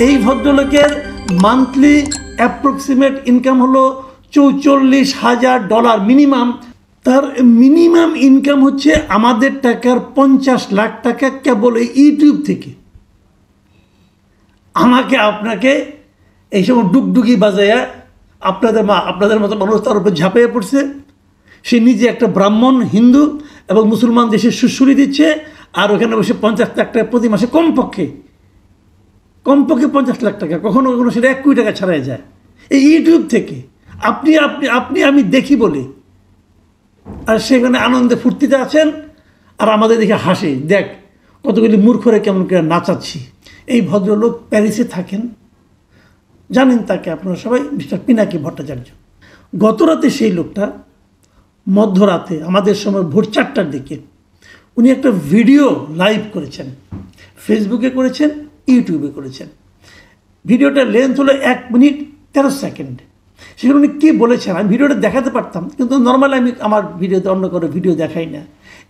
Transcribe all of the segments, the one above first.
এই ভদ্রলোকের monthly approximate income হলো $44,000 মিনিমাম। তার মিনিমাম ইনকাম হচ্ছে আমাদের টাকার 50 লাখ টাকা কেবল এই ইউটিউব থেকে। আমাকে আপনাকে এই সময় ডুগডুগি বাজায়া আপনাদের মতো মানুষ তার উপর ঝাঁপিয়ে পড়ছে। সে নিজে একটা ব্রাহ্মণ, হিন্দু এবং মুসলমান দেশে সুশ্রী দিচ্ছে, আর ওখানে বসে 50 লাখ টাকা প্রতি মাসে, কমপক্ষে 50 লাখ টাকা, কখনো কখনো সেটা 1 কোটি টাকা ছাড়াই যায় এই ইউটিউব থেকে। আপনি আমি দেখি বলে, আর সেখানে আনন্দে ফুর্তিতে আছেন, আর আমাদের দেখে হাসে, দেখ কতগুলি মূর্খরে কেমন করে নাচাচ্ছি। এই ভদ্রলোক প্যারিসে থাকেন, জানেন তাকে আপনারা সবাই, মিস্টার পিনাকি ভট্টাচার্য। গত রাতে সেই লোকটা মধ্যরাতে আমাদের সময় ভোর 4টার দিকে উনি একটা ভিডিও লাইভ করেছেন, ফেসবুকে করেছেন, ইউটিউবে করেছেন। ভিডিওটার লেন্থ হলো 1 মিনিট 13 সেকেন্ড। সেখানে উনি কী বলেছেন আমি ভিডিওটা দেখাতে পারতাম, কিন্তু নর্মালি আমি আমার ভিডিওতে অন্য করে ভিডিও দেখাই না,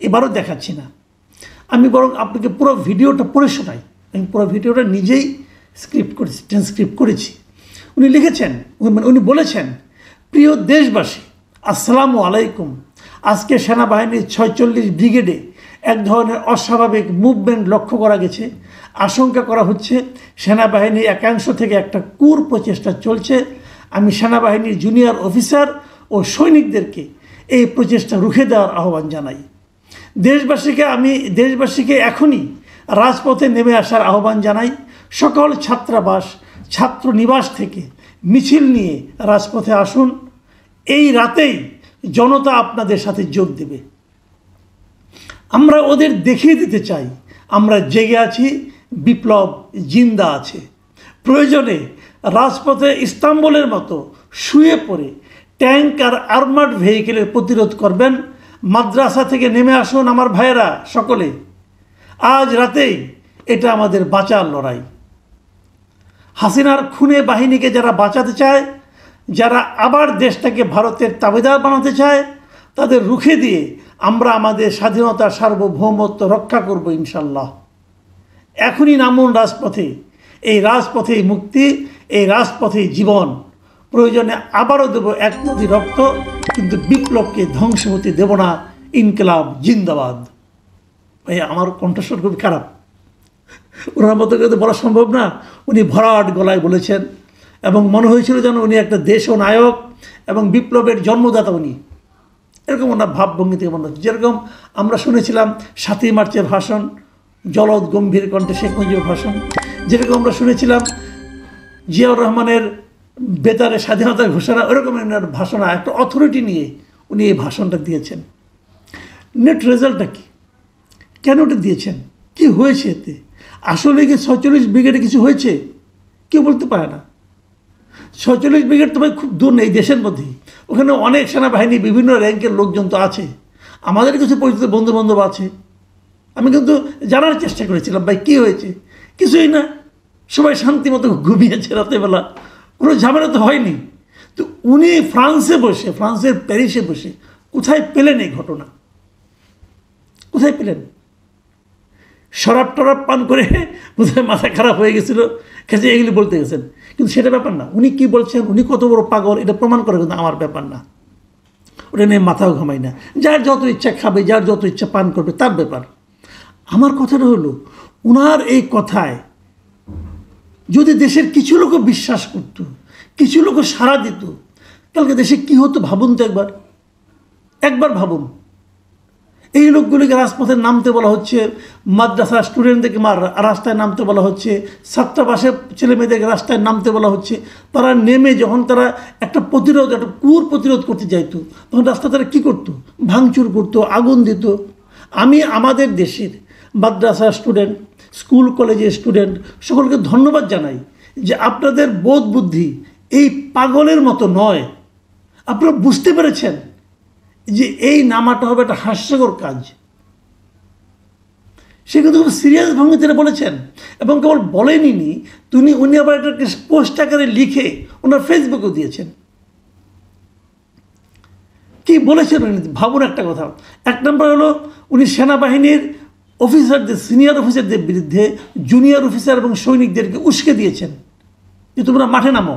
এবারও দেখাচ্ছি না। আমি বরং আপনাকে পুরো ভিডিওটা পড়ে শোনাই। আমি পুরো ভিডিওটা নিজেই ট্রান্সক্রিপ্ট করেছি। উনি লিখেছেন, উনি বলেছেন, প্রিয় দেশবাসী, আসসালামু আলাইকুম। আজকে সেনাবাহিনীর 46 ব্রিগেডে এক ধরনের অস্বাভাবিক মুভমেন্ট লক্ষ্য করা গেছে। আশঙ্কা করা হচ্ছে সেনাবাহিনীর একাংশ থেকে একটা প্রচেষ্টা চলছে। আমি সেনাবাহিনীর জুনিয়র অফিসার ও সৈনিকদেরকে এই প্রচেষ্টা রুখে দেওয়ার আহ্বান জানাই। দেশবাসীকে এখনই রাজপথে নেমে আসার আহ্বান জানাই। সকল ছাত্রাবাস, ছাত্রনিবাস থেকে মিছিল নিয়ে রাজপথে আসুন। এই রাতেই জনতা আপনাদের সাথে যোগ দেবে। আমরা ওদের দেখিয়ে দিতে চাই আমরা জেগে আছি, বিপ্লব জিন্দা আছে। প্রয়োজনে রাজপথে ইস্তাম্বুলের মতো শুয়ে পড়ে ট্যাঙ্ক আর আর্মার্ড ভেহিকেলের প্রতিরোধ করবেন। মাদ্রাসা থেকে নেমে আসুন আমার ভাইয়েরা সকলে। আজ রাতেই এটা আমাদের বাঁচার লড়াই। হাসিনার খুনে বাহিনীকে যারা বাঁচাতে চায়, যারা আবার দেশটাকে ভারতের তাবেদার বানাতে চায়, তাদের রুখে দিয়ে আমরা আমাদের স্বাধীনতা, সার্বভৌমত্ব রক্ষা করব ইনশাল্লাহ। এখনই নামুন রাজপথে। এই রাজপথেই মুক্তি, এই রাজপথেই জীবন। প্রয়োজনে আবারও দেব 1 নদী রক্ত, কিন্তু বিপ্লবকে ধ্বংস হতে দেব না। ইনকিলাব জিন্দাবাদ। ভাই, আমার কণ্ঠস্বর খুব খারাপ, ওনার মতো করে বলা সম্ভব না। উনি ভরাট গলায় বলেছেন এবং মনে হয়েছিল যেন উনি একটা দেশ নায়ক এবং বিপ্লবের জন্মদাতা উনি, এরকম ওনার ভাবভঙ্গি থেকে মনে হচ্ছে। যেরকম আমরা শুনেছিলাম 7ই মার্চের ভাষণ, জলদ গম্ভীর কণ্ঠে শেখ মুজিবের ভাষণ, যেরকম আমরা শুনেছিলাম জিয়াউর রহমানের বেতারে স্বাধীনতার ঘোষণা, ওরকম ওনার ভাষণ, একটা অথরিটি নিয়ে উনি এই ভাষণটা দিয়েছেন। নেট রেজাল্টটা কি, কেন ওটা দিয়েছেন, কি হয়েছে এতে? আসলে কি 46 ব্রিগেডে কিছু হয়েছে? কেউ বলতে পারে না। 46 ব্রিগেড তো ভাই খুব দূর নেই, দেশের মধ্যেই। ওখানে অনেক সেনাবাহিনী, বিভিন্ন র্যাঙ্কের লোকজন তো আছে, আমাদের কিছু পরিচিত বন্ধু বান্ধব আছে। আমি কিন্তু জানার চেষ্টা করেছিলাম ভাই কী হয়েছে। কিছুই না, সবাই শান্তি মতো ঘুমিয়েছে রাতেবেলা, কোনো ঝামেলা তো হয়নি। তো উনি ফ্রান্সে বসে, ফ্রান্সের প্যারিসে বসে কোথায় পেলেন এই ঘটনা? কোথায় পেলেন? শরাব টরাব পান করে কোথায় মাথা খারাপ হয়ে গেছিলো, কাছে এগুলি বলতে গেছেন। কিন্তু সেটা ব্যাপার না। উনি কি বলছেন, উনি কত বড় পাগল, এটা প্রমাণ করে কিন্তু আমার ব্যাপার না। ওটা নিয়ে মাথাও ঘামাই না। যার যত ইচ্ছা খাবে, যার যত ইচ্ছা পান করবে, তার ব্যাপার। আমার কথাটা হলো, ওনার এই কথায় যদি দেশের কিছু লোক বিশ্বাস করত, কিছু লোক সাড়া দিত, কালকে দেশে কি হতো ভাবুন তো একবার ভাবুন। এই লোকগুলিকে রাজপথে নামতে বলা হচ্ছে, মাদ্রাসার স্টুডেন্টদেরকে রাস্তায় নামতে বলা হচ্ছে, ছাত্রাবাসের ছেলেমেয়েদেরকে রাস্তায় নামতে বলা হচ্ছে। তারা নেমে যখন তারা একটা প্রতিরোধ, একটা প্রতিরোধ করতে যাইতো, তখন রাস্তা তারা কী করতো? ভাঙচুর করতো, আগুন দিত। আমি আমাদের দেশের মাদ্রাসার স্টুডেন্ট, স্কুল কলেজের স্টুডেন্ট সকলকে ধন্যবাদ জানাই যে আপনাদের বোধ বুদ্ধি এই পাগলের মতো নয়। আপনারা বুঝতে পেরেছেন যে এই নামাটা হবে একটা হাস্যকর কাজ। সে কিন্তু খুব সিরিয়াস ভঙ্গিতে বলেছেন, এবং কেবল বলেনি উনি আবার এটাকে পোস্ট আকারে লিখে ওনার ফেসবুকেও দিয়েছেন। কি বলেছেন উনি ভাবুন একটা কথা। 1 নম্বর হলো, উনি সেনাবাহিনীর অফিসারদের, সিনিয়র অফিসারদের বিরুদ্ধে জুনিয়র অফিসার এবং সৈনিকদেরকে উস্কে দিয়েছেন যে তোমরা মাঠে নামো।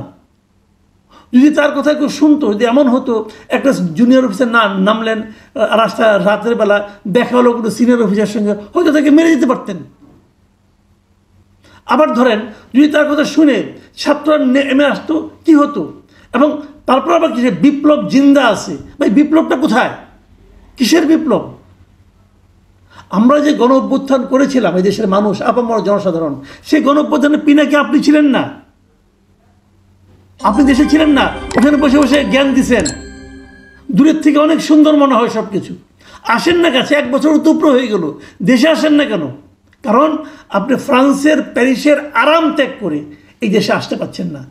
যদি তার কথা কেউ শুনতো, যদি এমন হতো একটা জুনিয়র অফিসার নামলেন রাতের বেলা, দেখা হলো কোনো সিনিয়র অফিসারের সঙ্গে, হয়তো তাকে মেরে দিতে পারতেন। আবার ধরেন যদি তার কথা শুনে ছাত্ররা নেমে আসতো, কি হতো? এবং তারপর আবার কিসের বিপ্লব জিন্দা আছে? ভাই বিপ্লবটা কোথায়? কিসের বিপ্লব? আমরা যে গণ অভ্যুত্থান করেছিলাম এই দেশের মানুষ, আপামর জনসাধারণ, সেই গণ অভ্যুত্থানের পিনাকি আপনি ছিলেন না, আপনি দেশে ছিলেন না, ওখানে বসে বসে জ্ঞান দিছেন। দূরের থেকে অনেক সুন্দর মনে হয় সব কিছু। আসেন না কাছে, 1 বছর উপর হয়ে গেল, দেশে আসেন না কেন? কারণ আপনি ফ্রান্সের, প্যারিসের আরাম ত্যাগ করে এই দেশে আসতে পারছেন না।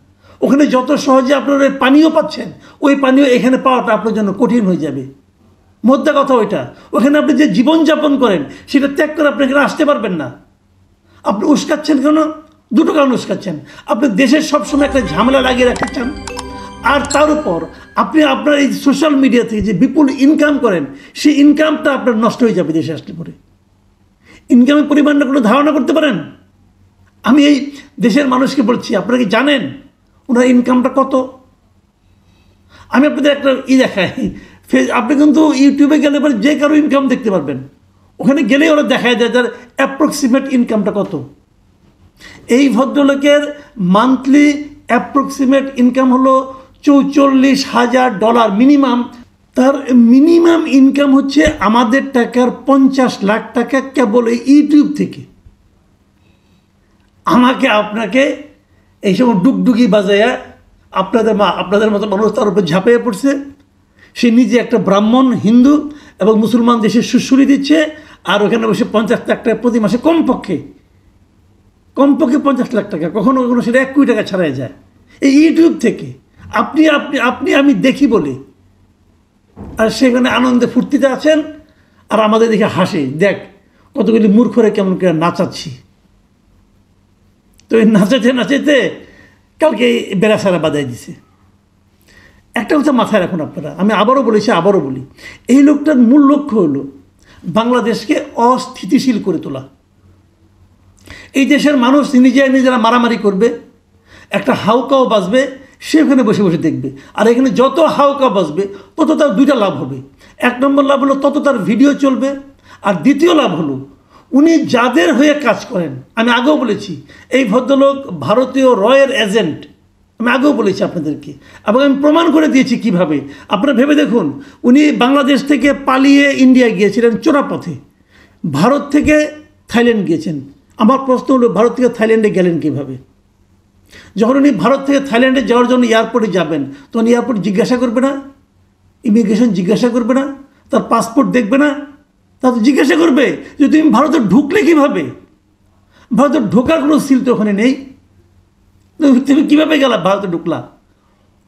ওখানে যত সহজে আপনারা পানীয় পাচ্ছেন, ওই পানীয় এখানে পাওয়াটা আপনার জন্য কঠিন হয়ে যাবে। মোদ্দা কথা ওইটা, ওখানে আপনি যে জীবনযাপন করেন সেটা ত্যাগ করে আপনি এখানে আসতে পারবেন না। আপনি উস্কাচ্ছেন কেন? দুটো কারণ উস্কাচ্ছেন। আপনি দেশের সবসময় একটা ঝামেলা লাগিয়ে রাখতে চান, আর তার উপর আপনি আপনার এই সোশ্যাল মিডিয়া থেকে যে বিপুল ইনকাম করেন, সেই ইনকামটা আপনার নষ্ট হয়ে যাবে দেশে আসলে পরে। ইনকামের পরিমাণটা কোনো ধারণা করতে পারেন? আমি এই দেশের মানুষকে বলছি, আপনারা কি জানেন ওনার ইনকামটা কত? আমি আপনাদের একটা দেখাই, আপনি কিন্তু ইউটিউবে গেলে পরে যে কারো ইনকাম দেখতে পারবেন। ওখানে গেলেই ওরা দেখায় দেয় যার অ্যাপ্রক্সিমেট ইনকামটা কত। এই ভদ্রলোকের মান্থলি অ্যাপ্রক্সিমেট ইনকাম হলো $44,000 মিনিমাম। তার মিনিমাম ইনকাম হচ্ছে আমাদের টাকার 50 লাখ টাকা কেবল এই ইউটিউব থেকে। আমাকে আপনাকে এই সময় ডুগডুগি বাজায়া আপনাদের মতো মানুষ তার উপর ঝাঁপিয়ে পড়ছে। সে নিজে একটা ব্রাহ্মণ, হিন্দু এবং মুসলমান দেশে সুশ্রী দিচ্ছে, আর ওখানে বসে 50 লাখ টাকা প্রতি মাসে, কমপক্ষে 50 লাখ টাকা, কখনো কখনো সেটা 1 কোটি টাকা ছাড়াই যায় এই ইউটিউব থেকে। আমি দেখি বলে, আর সেখানে আনন্দে ফুর্তিতে আছেন, আর আমাদের দেখে হাসে, দেখ কতগুলি মূর্খরে কেমন করে নাচাচ্ছি। তো এই নাচাতে কালকে বেড়াসারা বাজাই দিছে। একটা কথা মাথায় রাখুন আপনারা, আমি আবারও বলি, এই লোকটার মূল লক্ষ্য হলো বাংলাদেশকে অস্থিতিশীল করে তোলা। এই দেশের মানুষ নিজেরা মারামারি করবে, একটা হাউকাও বাজবে, সে ওখানে বসে বসে দেখবে। আর এখানে যত হাউকা বাজবে তত তার 2টা লাভ হবে। 1 নম্বর লাভ হলো তত তার ভিডিও চলবে, আর দ্বিতীয় লাভ হলো উনি যাদের হয়ে কাজ করেন, আমি আগেও বলেছি এই ভদ্রলোক ভারতীয় রয়ের এজেন্ট, আমি আগেও বলেছি আপনাদেরকে, এবং আমি প্রমাণ করে দিয়েছি কিভাবে। আপনারা ভেবে দেখুন, উনি বাংলাদেশ থেকে পালিয়ে ইন্ডিয়া গিয়েছিলেন চোরাপথে, ভারত থেকে থাইল্যান্ড গিয়েছেন। আমার প্রশ্ন হলো, ভারত থেকে থাইল্যান্ডে গেলেন কীভাবে? যখন উনি ভারত থেকে থাইল্যান্ডে যাওয়ার জন্য এয়ারপোর্টে যাবেন, তখন এয়ারপোর্ট জিজ্ঞাসা করবে না? ইমিগ্রেশন জিজ্ঞাসা করবে না? তার পাসপোর্ট দেখবে না? তা তো জিজ্ঞাসা করবে যে তুমি ভারতে ঢুকলে কীভাবে? ভারতে ঢোকার কোনো সিল তো ওখানে নেই, তুমি কীভাবে গেলা, ভারতে ঢুকলা?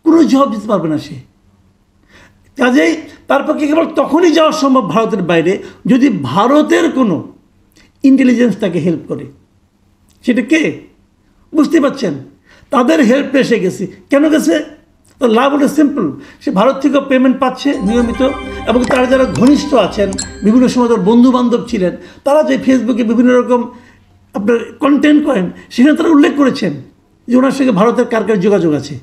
কোনো জবাব দিতে পারবে না সে। কাজেই তার পক্ষে কেবল তখনই যাওয়া সম্ভব ভারতের বাইরে যদি ভারতের কোনো ইন্টেলিজেন্স তাকে হেল্প করে। সেটা কে? বুঝতে পারছেন? তাদের হেল্প এসে গেছে। কেন গেছে? তো লাভ হলো সিম্পল, সে ভারত থেকেও পেমেন্ট পাচ্ছে নিয়মিত, এবং তারা যারা ঘনিষ্ঠ আছেন, বিভিন্ন সময় তার বন্ধুবান্ধব ছিলেন, তারা যে ফেসবুকে বিভিন্ন রকম আপনার কন্টেন্ট করেন, সেখানে তারা উল্লেখ করেছেন যে ওনার সঙ্গে ভারতের কার যোগাযোগ আছে।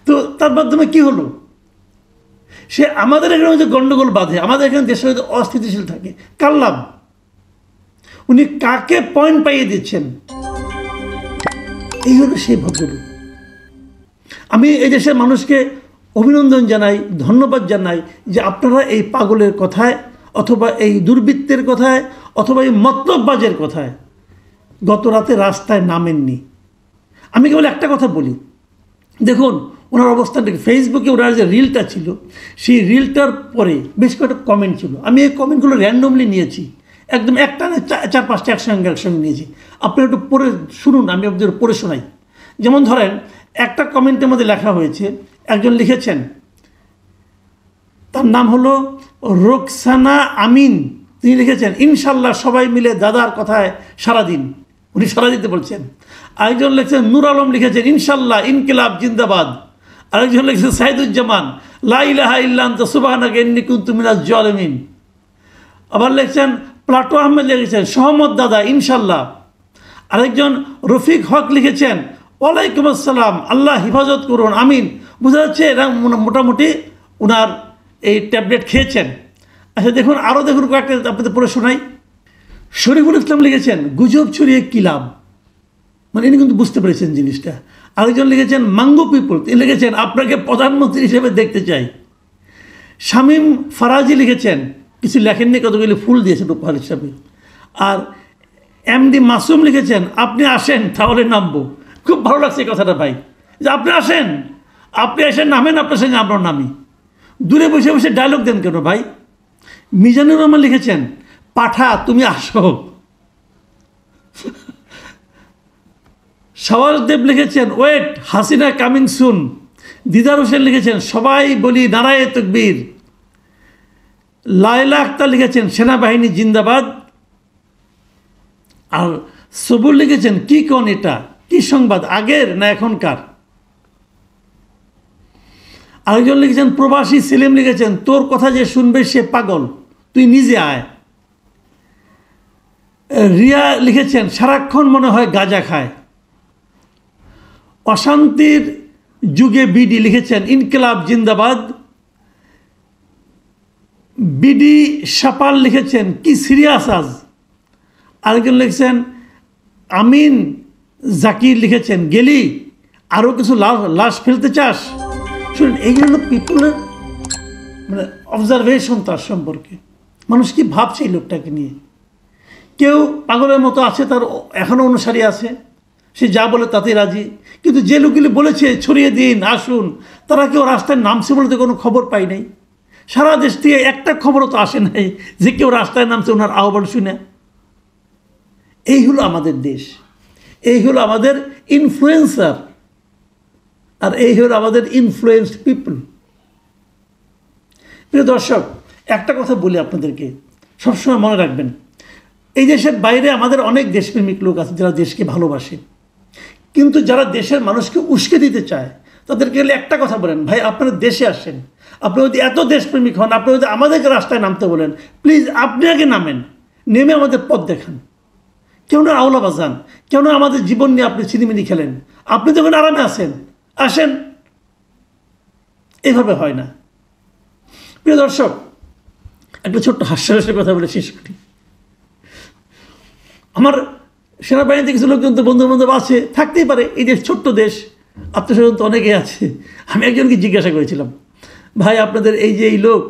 তো তার মাধ্যমে কী হলো? সে আমাদের এখানে যে গণ্ডগোল বাঁধে, আমাদের এখানে দেশের হয়তো অস্থিতিশীল থাকে, কার লাভ? উনি কাকে পয়েন্ট পাইয়ে দিচ্ছেন? এই হলো সেই ভদ্রলোক। আমি এই দেশের মানুষকে অভিনন্দন জানাই, ধন্যবাদ জানাই যে আপনারা এই পাগলের কথায়, অথবা এই দুর্বৃত্তের কথায়, অথবা এই মতলববাজের কথায় গত রাতে রাস্তায় নামেননি। আমি কেবল একটা কথা বলি, দেখুন ওনার অবস্থানটা, ফেসবুকে ওনার যে রিলটা ছিল, সেই রিলটার পরে বেশ কয়েকটা কমেন্ট ছিল। আমি এই কমেন্টগুলো র্যান্ডমলি নিয়েছি, একদম একটা না 4-5টা একসঙ্গে নিয়েছি। আপনি একটু পড়ে শুনুন, আমি আপনাদের পড়ে শোনাই। যেমন ধরেন, একটা কমেন্টের মধ্যে লেখা হয়েছে, একজন লিখেছেন, তার নাম হলো রোকসানা আমিন। তিনি লিখেছেন, ইনশাল্লাহ সবাই মিলে দাদার কথায় সারাদিন। উনি সারা দিতে বলছেন। আরেকজন লিখছেন নূর আলম, লিখেছেন ইনশাল্লাহ ইনকিলাব জিন্দাবাদ। আরেকজন লিখছেন সাইদুজ্জামান, লা ইলাহা ইল্লা আনতা সুবহানাকা ইন্নী কুনতু মিনাজ জালিমিন। আবার লিখছেন প্লাটু আহমেদ লিখেছেন সহমত দাদা ইনশাল্লাহ। আরেকজন রফিক হক লিখেছেন ওয়ালাইকুম আসসালাম, আল্লাহ হেফাজত করুন, আমিন। বোঝা যাচ্ছে এরা মোটামুটি ওনার এই ট্যাবলেট খেয়েছেন। আচ্ছা দেখুন, আরও দেখুন কয়েকটা আপনাদের পড়ে শোনাই। শরীফুল ইসলাম লিখেছেন গুজব ছড়িয়ে কী লাভ, মানে ইনি কিন্তু বুঝতে পেরেছেন জিনিসটা। আরেকজন লিখেছেন মাঙ্গো পিপুল, তিনি লিখেছেন আপনাকে প্রধানমন্ত্রী হিসেবে দেখতে চাই। শামীম ফারাজি লিখেছেন, কিছু লেখেননি, কতগুলি ফুল দিয়েছেন উপহার হিসাবে। আর এমডি মাসুম লিখেছেন আপনি আসেন তাহলে নামবো। খুব ভালো লাগছে এই কথাটা ভাই, যে আপনি আসেন, আপনি এসে নামেন, আপনার সঙ্গে আমরা নামি। দূরে বসে বসে ডায়লগ দেন কেন ভাই? মিজানুর রহমান লিখেছেন পাঠা তুমি আসো। সওয়াজদেব লিখেছেন ওয়েট হাসিনা কামিং সুন। দিদার হোসেন লিখেছেন সবাই বলি নারায়ে তাকবীর। লায়লা আক্তার লিখেছেন সেনাবাহিনী জিন্দাবাদ। আর সবুর লিখেছেন কি কোন এটা, কি সংবাদ, আগের না এখনকার? আরেকজন লিখেছেন প্রবাসী সেলিম লিখেছেন তোর কথা যে শুনবে সে পাগল, তুই নিজে আয়। রিয়া লিখেছেন সারাক্ষণ মনে হয় গাঁজা খায়। অশান্তির যুগে বিডি লিখেছেন ইনকিলাব জিন্দাবাদ। বিডি সাপাল লিখেছেন কি সিরিয়াস আজ। আরেকজন লিখেছেন আমিন জাকির লিখেছেন গেলি আরও কিছু লাশ ফেলতে চাস। শুনুন, এইগুলো পিপুলের মানে অবজারভেশন তার সম্পর্কে, মানুষ কি ভাবছে এই লোকটাকে নিয়ে। কেউ পাগলের মতো আছে, তার এখনও অনুসারী আছে, সে যা বলে তাতেই রাজি। কিন্তু যে লোকগুলি বলেছে ছড়িয়ে দিন আসুন, তারা কেউ রাস্তায় নামছে বলতে কোনো খবর পাই নাই। সারা দেশ থেকে একটা খবরও তো আসে নাই যে কেউ রাস্তায় নামছে ওনার আহ্বান শুনে। এই হলো আমাদের দেশ, এই হলো আমাদের ইনফ্লুয়েন্সার, আর এই হলো আমাদের ইনফ্লুয়েন্সড পিপল। প্রিয় দর্শক, একটা কথা বলি আপনাদেরকে, সবসময় মনে রাখবেন, এই দেশের বাইরে আমাদের অনেক দেশপ্রেমিক লোক আছে যারা দেশকে ভালোবাসে, কিন্তু যারা দেশের মানুষকে উস্কে দিতে চায় তাদেরকে গেলে একটা কথা বলেন, ভাই আপনারা দেশে আসেন, আপনি যদি এত দেশপ্রেমিক হন, আপনি যদি আমাদেরকে রাস্তায় নামতে বলেন, প্লিজ আপনি আগে নামেন, নেমে আমাদের পথ দেখান। কেউ না আওলা বাজান, কেউ না আমাদের জীবন নিয়ে আপনি ছিনিমিনি খেলেন, আপনি যখন আরামে আসেন আসেন। এইভাবে হয় না। প্রিয় দর্শক, একটা ছোট্ট হাস্যরসের কথা বলে শেষ করি। আমার সেনাবাহিনীতে কিছু লোকজন তো বন্ধু বান্ধব আছে, থাকতেই পারে, এই দেশ ছোট্ট দেশ, আত্মীয়স্বজন তো অনেকেই আছে। আমি একজনকে জিজ্ঞাসা করেছিলাম, ভাই আপনাদের এই যে এই লোক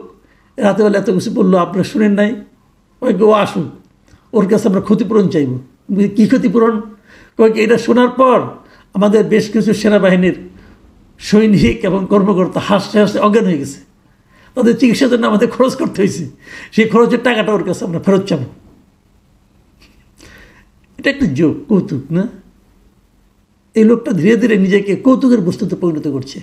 রাতেবেলা এত কিছু বললো, আপনারা শুনেন নাই? ওই ও আসুন, ওর কাছে আমরা ক্ষতিপূরণ চাইব। কী ক্ষতিপূরণ? কয়েক এটা শোনার পর আমাদের বেশ কিছু সেনাবাহিনীর সৈনিক এবং কর্মকর্তা হাসতে হাসতে অজ্ঞান হয়ে গেছে, তাদের চিকিৎসার জন্য আমাদের খরচ করতে হয়েছে, সেই খরচের টাকাটা ওর কাছে আমরা ফেরত চাবো। এটা একটা জোক, কৌতুক না? এই লোকটা ধীরে ধীরে নিজেকে কৌতুকের বস্তুতে পরিণত করছে।